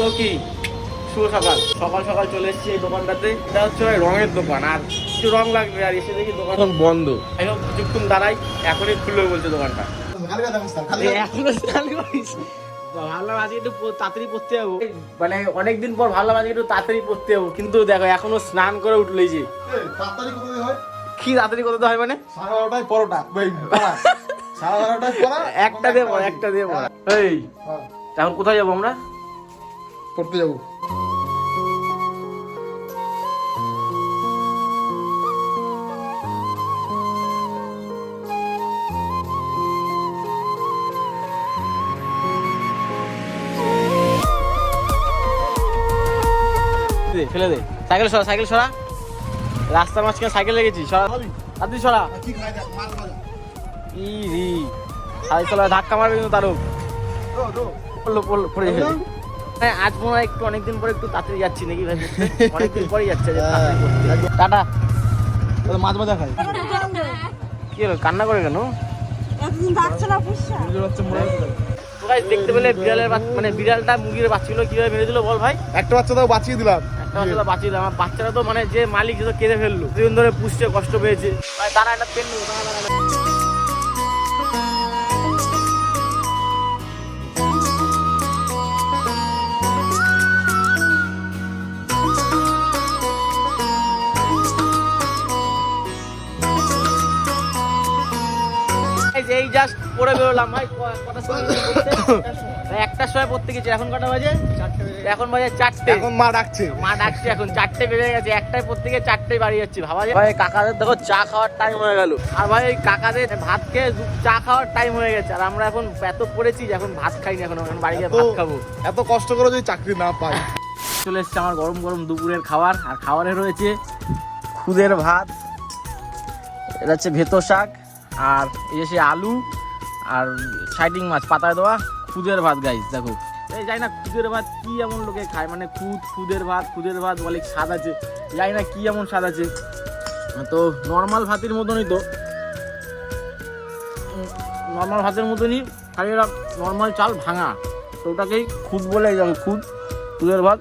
তো কি শুভ সকাল সকাল সকাল চলে এসেছি এই দোকানটাতে। এটা হচ্ছে রঙের দোকান, আর কিছু রং লাগবে। আর এসে দেখি দোকান বন্ধ। এখন কিছুক্ষণ দাঁড়াই, এখনই খুলবে বলছে দোকানটা। ভাবলাম আজকে একটু তাড়াতাড়ি পড়তে যাবো, মানে অনেকদিন পর ভাবলাম আজকে একটু তাড়াতাড়ি পড়তে যাবো, কিন্তু দেখো এখনো স্নান করে উঠলেই যে কি তাড়াতাড়ি করতে হয় মানে 12:30টায় পরোটা একটা দিয়ে পড়া একটা দিয়ে পড়া। এই এখন কোথায় যাবো আমরা? পড়তে যাবো। ফেলে দে সাইকেল সরা, সাইকেল সরা, রাস্তার মাঝখানে সাইকেল লেগেছি, সরা আপনি সরা। ধাক্কা মারবে কিন্তু তারও পড়ে যাবে। আজ মনে হয় একটু অনেকদিন পরে একটু তাড়াতাড়ি যাচ্ছি নাকি ভাই, অনেকদিন পরেই যাচ্ছে। টাটা। মাছ ভাজা খাই। কি হলো কান্না করে কেন? দেখতে পেলে বিড়ালের মানে বিড়ালটা মুরগির বাচ্চাগুলো কিভাবে মেরে দিল বল ভাই? একটা বাচ্চা তাও বাঁচিয়ে দিলাম। একটা বাচ্চা বাঁচিয়ে দিলাম। আমার বাচ্চারা তো মানে যে মালিক সে তো কেঁদে ফেললো, দুদিন ধরে পুষতে কষ্ট পেয়েছে। দাঁড়া একটা পেন নেবো, এই জাস্ট পড়ে বেরোলাম ভাই। কটার সময় একটার সময় পড়তে গেছি, এখন কটা বাজে? এখন বাজে 4টে। এখন মা ডাকছে এখন 4টে বেজে গেছে। একটাই পড়তে গিয়ে 4টেই বাড়ি যাচ্ছি। ভাবা যায় ভাই, কাকাদের দেখো চা খাওয়ার টাইম হয়ে গেল। আর ভাই কাকাদের ভাত খেয়ে চা খাওয়ার টাইম হয়ে গেছে। আর আমরা এখন এত পড়েছি যে এখন ভাত খাইনি, এখন বাড়ি গিয়ে ভাত খাবো। এত কষ্ট করে যদি চাকরি না পাই। চলে এসছে আমার গরম গরম দুপুরের খাবার। আর খাবারে রয়েছে খুদের ভাত, এটা হচ্ছে ভেতো শাক, আর এই যে আলু আর সাইডিং মাছ পাতায় দেওয়া। খুদের ভাত গাইস দেখো, এই জানি না খুদের ভাত কি এমন লোকে খায়, মানে খুদের ভাত বলে স্বাদ আছে, জানি না কি এমন স্বাদ আছে। তো নর্মাল ভাতের মতনই, তো নর্মাল ভাতের মতনই, খালি ওরা নর্মাল চাল ভাঙা, তো ওটাকেই খুদ বলে। দেখো খুদের ভাত।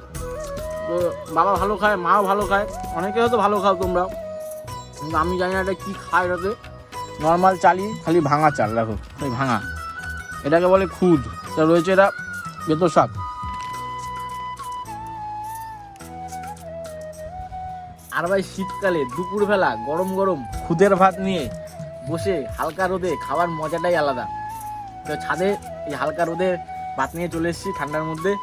তো বাবা ভালো খায়, মাও ভালো খায়, অনেকে হয়তো ভালো খাও তোমরা, কিন্তু আমি জানি না এটা কী খায়। এটাতে নর্মাল চালই, খালি ভাঙা চাল, দেখো এই ভাঙা, এটাকে বলে খুদ। তা রয়েছে এটা বেতো শাক। আর ভাই শীতকালে দুপুরবেলা গরম গরম খুদের ভাত নিয়ে বসে হালকা রোদে খাওয়ার মজাটাই আলাদা। তো ছাদে এই হালকা রোদে ভাত নিয়ে চলে এসেছি ঠান্ডার মধ্যে।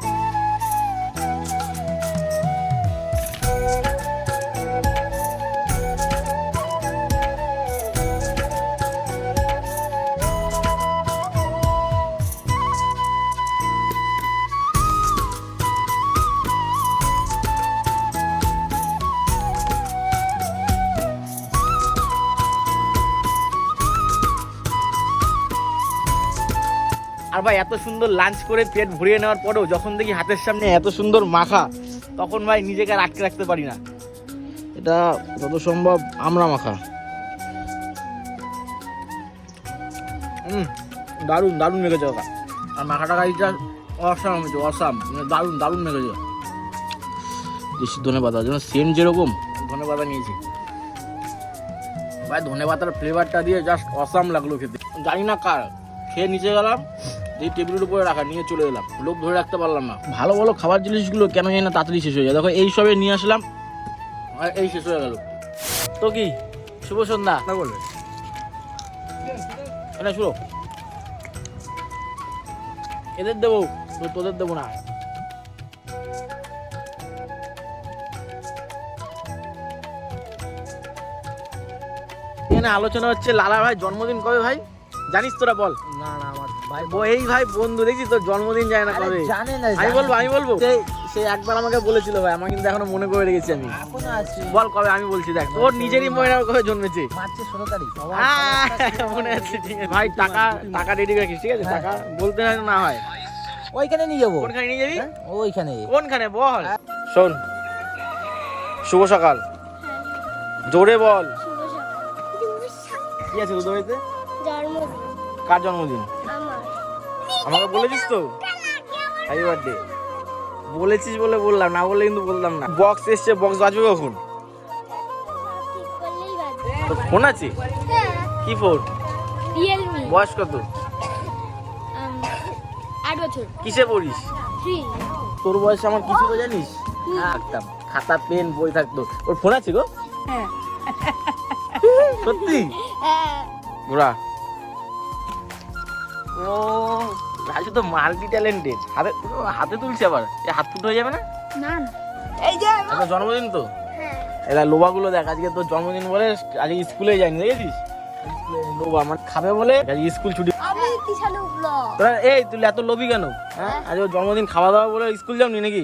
আর ভাই এত সুন্দর লাঞ্চ করে পেট ভরিয়ে নেওয়ার পরেও যখন দেখি হাতের সামনে এত সুন্দর মাখা, তখন ভাই নিজেকে আর আটকে রাখতে পারি না। এটা যত সম্ভব আমরা মাখা। দারুণ দারুণ মেখেছে ওটা। আর মাখাটা গাড়িটা অসাম হয়েছে, অসাম, মানে দারুণ দারুণ মেখেছে। বেশি ধনে পাতা যেন সেম যেরকম ধনে পাতা নিয়েছি ভাই, ধনে পাতার ফ্লেভারটা দিয়ে জাস্ট অসাম লাগলো খেতে। জানি না কার, খেয়ে নিচে গেলাম, এই টেবিলের উপরে রাখা, নিয়ে চলে এলাম, লোভ ধরে রাখতে পারলাম না। ভালো ভালো খাবার জিনিসগুলো কেন জানি না তাড়াতাড়ি শেষ হয়ে যায়। দেখো এই সবে নিয়ে আসলাম, আর এই শেষ হয়ে গেল। তো কি শুভ সন্ধ্যা না বলবে? এটা শুরু, এদের দেবো, তোদের দেবো না। এখানে আলোচনা হচ্ছে লালা ভাই জন্মদিন কবে ভাই জানিস তোরা? বল। না না আমার ভাই এই ভাই বন্ধু দেখছিস তোর জন্মদিন যায় না কবে? জানে না। আমি বলবো সে একবার আমাকে বলেছিল ভাই, আমার কিন্তু এখনো মনে করে রেখেছি আমি। এখনো আছে। বল কবে? আমি বলছি দেখ, তোর নিজেরই মনে কবে জন্মেছে? মার্চের 16 তারিখ। মনে আছে, ঠিক আছে ভাই। টাকা রেডি রাখিস, ঠিক আছে? টাকা বলতে হয় না হয়। ওইখানে নিয়ে যাবো। কোনখানে নিয়ে যাবি? ওইখানে। কোনখানে বল? শোন, শুভ সকাল, জোরে বল। কি আছে তোদের বাড়িতে? কার জন্মদিন? আমাকে বলেছিস তো? Happy birthday. বলেছিস বলে বললাম, না বললে কিন্তু বললাম না। বক্স এসছে, বক্স বাজবে কখন? তোর ফোন আছে? কি ফোন? রিয়েলমি বয়স কত? 8 বছর কিসে পড়িস? 3 তোর বয়স আমার কিছু তো জানিস? থাকতাম, খাতা পেন বই থাকতো। ওর ফোন আছে গো? হ্যাঁ সত্যি? ঘোরা। ও রাজু তো মাল্টি ট্যালেন্টেড। হাতে হাতে তুলছে আবার, এ হাত ফুটো হয়ে যাবে না? না না আজকে জন্মদিন তো, হ্যাঁ এরা লোবাগুলো দেখ, আজকে তোর জন্মদিন বলে আজকে স্কুলে যায়নি, দেখেছিস? লোবা মানে খাবে বলে আজকে স্কুল ছুটি। আমি কি চালু ব্লগ তোরা এই তুই এত লোভী কেন? হ্যাঁ আজ ওর জন্মদিন, খাওয়া দাওয়া বলে স্কুল যাওনি নাকি?